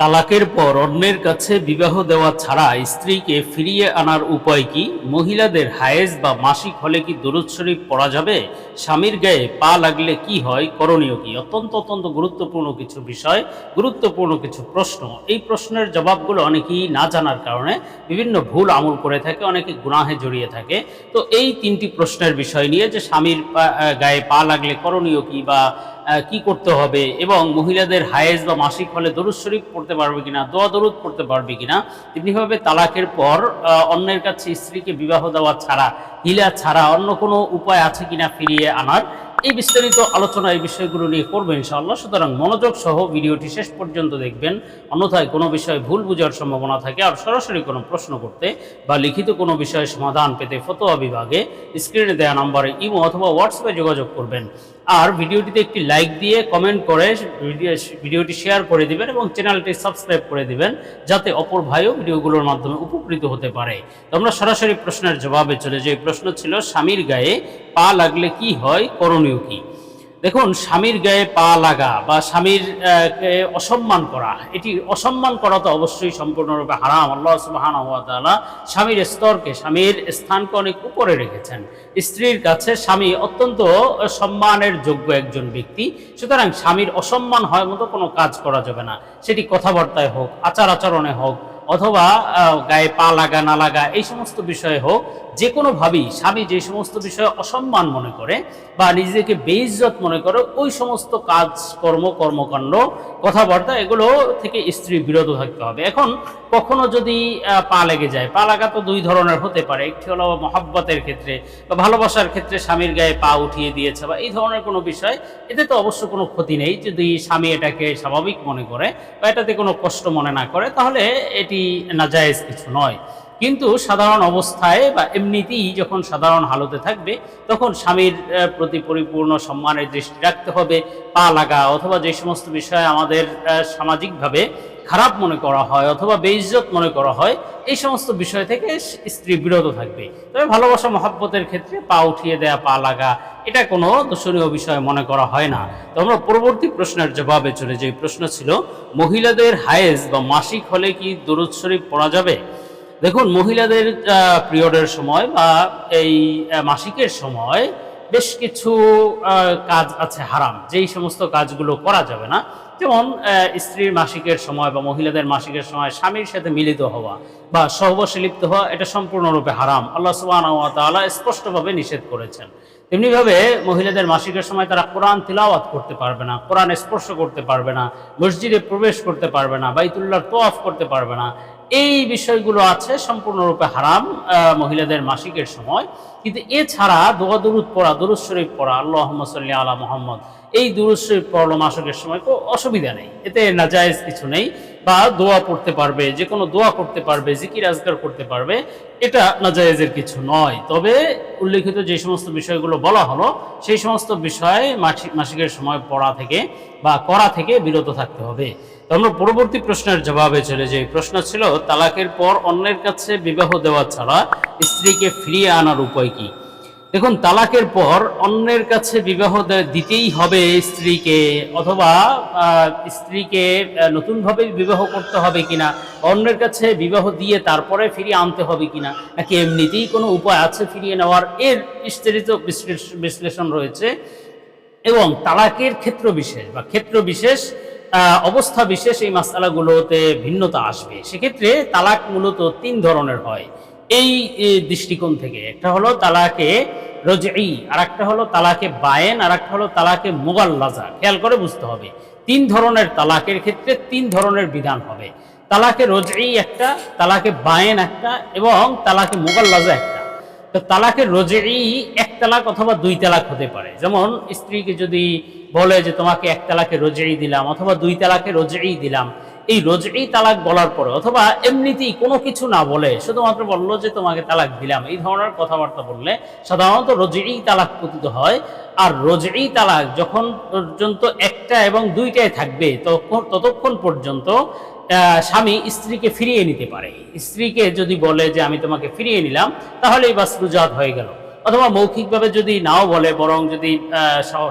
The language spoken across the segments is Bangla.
তালাকের পর অন্যের কাছে বিবাহ দেওয়া ছাড়া স্ত্রীকে ফিরিয়ে আনার উপায় কি? মহিলাদের হায়েজ বা মাসিক হলে কি দুরূদ শরীফ পড়া যাবে? স্বামীর গায়ে পা লাগলে কি হয়, করণীয় কি? অত্যন্ত গুরুত্বপূর্ণ কিছু বিষয়, গুরুত্বপূর্ণ কিছু প্রশ্ন। এই প্রশ্নের জবাবগুলো অনেকেই না জানার কারণে বিভিন্ন ভুল আমল করে থাকে, অনেকে গুনাহে জড়িয়ে থাকে। তো এই তিনটি প্রশ্নের বিষয় নিয়ে যে স্বামীর গায়ে পা লাগলে করণীয় কি বা কি করতে হবে, এবং মহিলাদের হায়েজ বা মাসিক হলে দরুদ শরীফ পড়তে পারবে কিনা, দোয়া দরুদ পড়তে পারবে কিনা, তেমনিভাবে তালাকের পর অন্যের কাছে স্ত্রীকে বিবাহ দেওয়া ছাড়া, হিলা ছাড়া অন্য কোনো উপায় আছে কিনা ফিরিয়ে আনার, এই বিস্তারিত আলোচনা এই বিষয়গুলো নিয়ে করবো ইনশাআল্লাহ। সুতরাং মনোযোগ সহ ভিডিওটি শেষ পর্যন্ত দেখবেন, অন্যথায় কোনো বিষয়ে ভুল বোঝার সম্ভাবনা থাকে। আর সরাসরি কোনো প্রশ্ন করতে বা লিখিত কোনো বিষয়ে সমাধান পেতে ফতোয়া বিভাগে স্ক্রিনে দেওয়া নম্বরে ইমো অথবা হোয়াটসঅ্যাপে যোগাযোগ করবেন। আর ভিডিওটিতে একটি লাইক দিয়ে কমেন্ট করে ভিডিওটি শেয়ার করে দিবেন এবং চ্যানেলটি সাবস্ক্রাইব করে দিবেন, যাতে অপর ভাইও ভিডিওগুলোর মাধ্যমে উপকৃত হতে পারে। তো আমরা সরাসরি প্রশ্নের জবাবে চলে যাই। প্রশ্ন ছিল, স্বামীর গায়ে পা লাগলে কি হয়, করণীয় কি? দেখুন, স্বামীর গায়ে পা লাগা বা স্বামীর কে অসম্মান করা, এটি অসম্মান করা তো অবশ্যই সম্পূর্ণরূপে হারাম। আল্লাহ সুবহানাহু ওয়া তাআলা স্বামীর স্তরকে, স্বামীর স্থানকে অনেক উপরে রেখেছেন। স্ত্রীর কাছে স্বামী অত্যন্ত সম্মানের যোগ্য একজন ব্যক্তি। সুতরাং স্বামীর অসম্মান হয় মতো কোনো কাজ করা যাবে না, সেটি কথাবার্তায় হোক, আচার আচরণে হোক, অথবা গায়ে পা লাগা না লাগা এই সমস্ত বিষয়ে হোক। যে কোনোভাবেই স্বামী যে সমস্ত বিষয়ে অসম্মান মনে করে বা নিজেকে বেইজ্জত মনে করে, ওই সমস্ত কর্মকাণ্ড, কথাবার্তা, এগুলো থেকে স্ত্রী বিরত থাকতে হবে। এখন কখনো যদি পা লেগে যায়, পা লাগা তো দুই ধরনের হতে পারে। একটি হলো মহাব্বতের ক্ষেত্রে বা ভালোবাসার ক্ষেত্রে স্বামীর গায়ে পা উঠিয়ে দিয়েছে বা এই ধরনের কোনো বিষয়, এতে তো অবশ্য কোনো ক্ষতি নেই। যদি স্বামী এটাকে স্বাভাবিক মনে করে বা এটাতে কোনো কষ্ট মনে না করে, তাহলে এটি নাজায়েজ কিছু নয়। কিন্তু সাধারণ অবস্থায় বা এমনিতেই যখন সাধারণ হালতে থাকবে, তখন স্বামীর প্রতি পরিপূর্ণ সম্মানের দৃষ্টি রাখতে হবে। পা লাগা অথবা যে সমস্ত বিষয়ে আমাদের সামাজিকভাবে খারাপ মনে করা হয় অথবা বেইজ্জত মনে করা হয়, এই সমস্ত বিষয় থেকে স্ত্রী বিরত থাকবে। তবে ভালোবাসা মহাব্বতের ক্ষেত্রে পা উঠিয়ে দেয়া, পা লাগা, এটা কোনো দূষণীয় বিষয় মনে করা হয় না। তো আমরা পরবর্তী প্রশ্নের জবাবে চলে যাই। প্রশ্ন ছিল, মহিলাদের হায়েজ বা মাসিক হলে কি দুরূদ শরীফ পড়া যাবে? দেখুন, মহিলাদের পিরিয়ডের সময় বা এই মাসিকের সময় বেশ কিছু কাজ আছে হারাম, যেই সমস্ত কাজগুলো করা যাবে না। যেমন স্ত্রীর মাসিকের সময় বা মহিলাদের মাসিকের সময় স্বামীর সাথে মিলিত হওয়া বা সহবাসে লিপ্ত হওয়া, এটা সম্পূর্ণরূপে হারাম। আল্লাহ সুবহানাহু ওয়া তাআলা স্পষ্টভাবে নিষেধ করেছেন। তেমনিভাবে মহিলাদের মাসিকের সময় তারা কোরআন তিলাওয়াত করতে পারবে না, কোরআন স্পর্শ করতে পারবে না, মসজিদে প্রবেশ করতে পারবে না, বাইতুল্লাহর তওয়াফ করতে পারবে না। এই বিষয়গুলো আছে সম্পূর্ণরূপে হারাম মহিলাদের মাসিকের সময়। কিন্তু এছাড়া দোয়া দরুদ পড়া, দরুদ শরীফ পড়া, আল্লাহুম্মা সাল্লি আলা মুহাম্মদ, এই দরুদ শরীফ পড়লো মাসিকের সময়, কোনো অসুবিধা নেই, এতে নাজায়েজ কিছু নেই। বা দোয়া পড়তে পারবে, যে কোনো দোয়া করতে পারবে, জিকির আজকার করতে পারবে, এটা নাজায়েজের কিছু নয়। তবে উল্লেখিত যে সমস্ত বিষয়গুলো বলা হলো, সেই সমস্ত বিষয়ে মাসিকের সময় পড়া থেকে বা করা থেকে বিরত থাকতে হবে। তো আমরা পরবর্তী প্রশ্নের জবাবে চলে যাই। প্রশ্ন ছিল, তালাকের পর অন্যের কাছে বিবাহ দেওয়া ছাড়া স্ত্রীকে ফিরিয়ে আনার উপায় কি? দেখুন, তালাকের পর অন্যের কাছে বিবাহ দিতেই হবে স্ত্রীকে, অথবা স্ত্রীকে নতুনভাবে বিবাহ করতে হবে কিনা, অন্যের কাছে বিবাহ দিয়ে তারপরে ফিরিয়ে আনতে হবে কিনা, নাকি এমনিতেই কোনো উপায় আছে ফিরিয়ে নেওয়ার, এর বিস্তারিত বিশ্লেষণ রয়েছে। এবং তালাকের ক্ষেত্র বিশেষ বা ক্ষেত্র বিশেষ, অবস্থা বিশেষ এই মাসআলাগুলোতে ভিন্নতা আসবে। সেক্ষেত্রে তালাক মূলত তিন ধরনের হয় এই দৃষ্টিকোণ থেকে। একটা হলো তালাকে রজঈ, আর একটা হলো তালাকে বায়েন, আর একটা হলো তালাকে মুগাল্লাজা। খেয়াল করে বুঝতে হবে, তিন ধরনের তালাকের ক্ষেত্রে তিন ধরনের বিধান হবে। তালাকে রজঈ একটা, তালাকে বায়েন একটা, এবং তালাকে মুগাল্লাজা একটা। তো তালাকের রজঈ এক তালাক অথবা দুই তালাক হতে পারে। যেমন স্ত্রীকে যদি বলে যে তোমাকে এক তালাকে রজঈ দিলাম অথবা দুই তালাকে রজঈ দিলাম, এই রজঈ তালাক বলার পরে অথবা এমনিতেই কোনো কিছু না বলে শুধুমাত্র বললো যে তোমাকে তালাক দিলাম, এই ধরনের কথাবার্তা বললে সাধারণত রজঈ তালাক পতিত হয়। আর রজঈ তালাক যখন পর্যন্ত একটা এবং দুইটাই থাকবে, ততক্ষণ পর্যন্ত স্বামী স্ত্রীকে ফিরিয়ে নিতে পারে। স্ত্রীকে যদি বলে যে আমি তোমাকে ফিরিয়ে নিলাম, তাহলেই বাস রুজাত হয়ে গেল। অথবা মৌখিকভাবে যদি নাও বলে, বরং যদি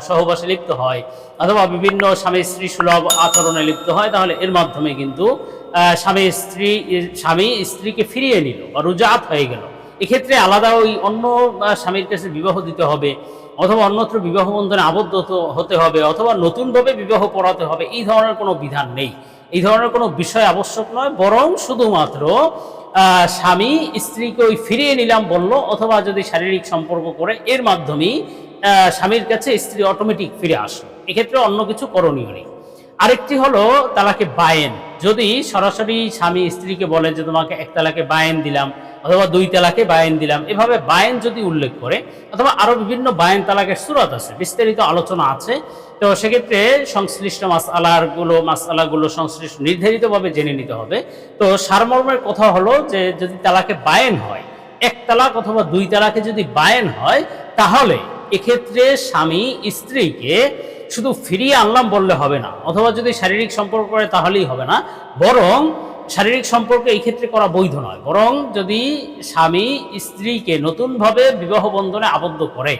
সহবাসে লিপ্ত হয় অথবা বিভিন্ন স্বামী স্ত্রী সুলভ আচরণে লিপ্ত হয়, তাহলে এর মাধ্যমে কিন্তু স্বামী স্ত্রীকে ফিরিয়ে নিল বা রুজাত হয়ে গেল। এক্ষেত্রে আলাদা ওই অন্য স্বামীর কাছে বিবাহ দিতে হবে, অথবা অন্যত্র বিবাহ বন্ধনে আবদ্ধ হতে হবে, অথবা নতুনভাবে বিবাহ পড়াতে হবে, এই ধরনের কোনো বিধান নেই। এই ধরনের কোনো বিষয় আবশ্যক নয়, বরং শুধুমাত্র স্বামী স্ত্রীকে ওই ফিরিয়ে নিলাম বলল, অথবা যদি শারীরিক সম্পর্ক করে এর মাধ্যমেই স্বামীর কাছে স্ত্রী অটোমেটিক ফিরে আসলো, এক্ষেত্রে অন্য কিছু করণীয় নেই। আরেকটি হলো তালাকে বায়েন। যদি সরাসরি স্বামী স্ত্রীকে বলে যে তোমাকে এক তালাকে বায়েন দিলাম অথবা দুই তালাকে বায়েন দিলাম, এভাবে বায়েন যদি উল্লেখ করে, অথবা আরো বিভিন্ন বায়েন তালাকের সূরত আছে, বিস্তারিত আলোচনা আছে, তো সেক্ষেত্রে সংশ্লিষ্ট মাসআলাগুলো সংশ্লিষ্ট নির্ধারিতভাবে জেনে নিতে হবে। তো সারমর্মের কথা হলো যে যদি তালাকে বায়েন হয়, এক তালাক অথবা দুই তালাকে যদি বায়েন হয়, তাহলে এক্ষেত্রে স্বামী স্ত্রীকে শুধু ফিরিয়ে আনলাম বললে হবে না, অথবা যদি শারীরিক সম্পর্ক করে তাহলেই হবে না, বরং শারীরিক সম্পর্ক এই ক্ষেত্রে করা বৈধ নয়। বরং যদি স্বামী স্ত্রীকে নতুনভাবে বিবাহ বন্ধনে আবদ্ধ করে,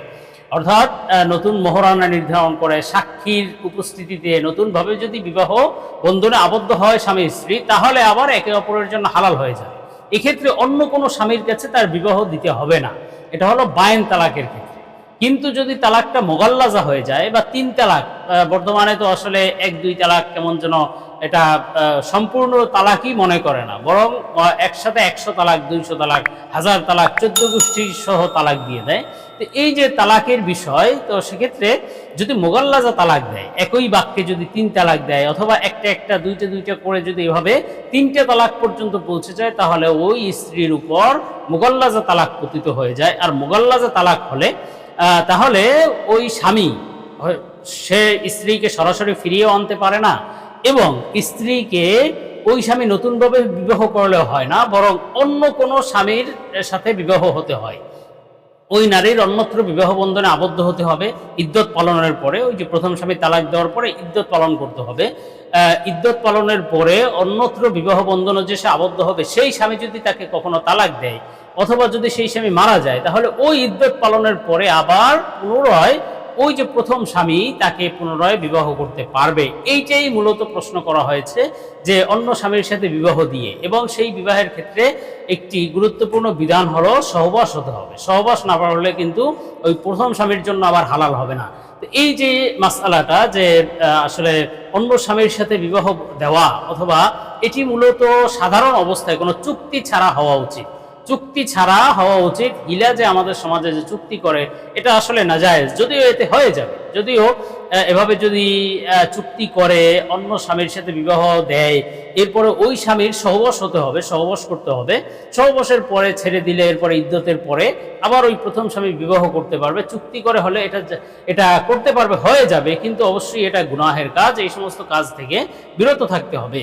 অর্থাৎ নতুন মোহরানা নির্ধারণ করে সাক্ষীর উপস্থিতিতে নতুনভাবে যদি বিবাহ বন্ধনে আবদ্ধ হয় স্বামী স্ত্রী, তাহলে আবার একে অপরের জন্য হালাল হয়ে যায়। এক্ষেত্রে অন্য কোনো স্বামীর কাছে তার বিবাহ দিতে হবে না। এটা হলো বায়েন তালাকের ক্ষেত্রে। কিন্তু যদি তালাকটা মোগাল্লাজা হয়ে যায় বা তিন তালাক, বর্তমানে তো আসলে এক দুই তালাক কেমন যেন এটা সম্পূর্ণ তালাকই মনে করে না, বরং একসাথে 100 তালাক, 200 তালাক, 1000 তালাক, 14 গোষ্ঠী সহ তালাক দিয়ে দেয়। তো এই যে তালাকের বিষয়, তো সেক্ষেত্রে যদি মোগাল্লাজা তালাক দেয়, একই বাক্যে যদি 3 তালাক দেয়, অথবা একটা দুইটা করে যদি এভাবে 3টে তালাক পর্যন্ত পৌঁছে যায়, তাহলে ওই স্ত্রীর উপর মোগাল্লাজা তালাক পতিত হয়ে যায়। আর মোগাল্লাজা তালাক হলে তাহলে ওই স্বামী সে স্ত্রীকে সরাসরি ফিরিয়েও আনতে পারে না, এবং স্ত্রীকে ওই স্বামী নতুনভাবে বিবাহ করলেও হয় না, বরং অন্য কোনো স্বামীর সাথে বিবাহ হতে হয়। ওই নারীর অন্যত্র বিবাহ বন্ধনে আবদ্ধ হতে হবে ইদ্যত পালনের পরে। ওই যে প্রথম স্বামী তালাক দেওয়ার পরে ইদ্যত পালন করতে হবে। ইদ্যত পালনের পরে অন্যত্র বিবাহ বন্ধনে যে সে আবদ্ধ হবে, সেই স্বামী যদি তাকে কখনো তালাক দেয় অথবা যদি সেই স্বামী মারা যায়, তাহলে ওই ইদ্যত পালনের পরে আবার পুনরায় ওই যে প্রথম স্বামী তাকে পুনরায় বিবাহ করতে পারবে। এইটাই মূলত প্রশ্ন করা হয়েছে, যে অন্য স্বামীর সাথে বিবাহ দিয়ে, এবং সেই বিবাহের ক্ষেত্রে একটি গুরুত্বপূর্ণ বিধান হলো সহবাস হতে হবে। সহবাস না হলে কিন্তু ওই প্রথম স্বামীর জন্য আবার হালাল হবে না। তো এই যে মাসআলাটা, যে আসলে অন্য স্বামীর সাথে বিবাহ দেওয়া, অথবা এটি মূলত সাধারণ অবস্থায় কোনো চুক্তি ছাড়া হওয়া উচিত। চুক্তি ছাড়া হওয়া উচিত। ইলা যে আমাদের সমাজে যে চুক্তি করে, এটা আসলে নাজায়েজ, যদিও এতে হয়ে যাবে, যদিও এভাবে যদি চুক্তি করে অন্য স্বামীর সাথে বিবাহ দেয়, এরপরে ওই স্বামীর সহবাস হতে হবে, সহবাস করতে হবে। সহবাসের পরে ছেড়ে দিলে এরপরে ইদ্যতের পরে আবার ওই প্রথম স্বামী বিবাহ করতে পারবে। চুক্তি করে হলে এটা করতে পারবে, হয়ে যাবে, কিন্তু অবশ্যই এটা গুনাহের কাজ। এই সমস্ত কাজ থেকে বিরত থাকতে হবে।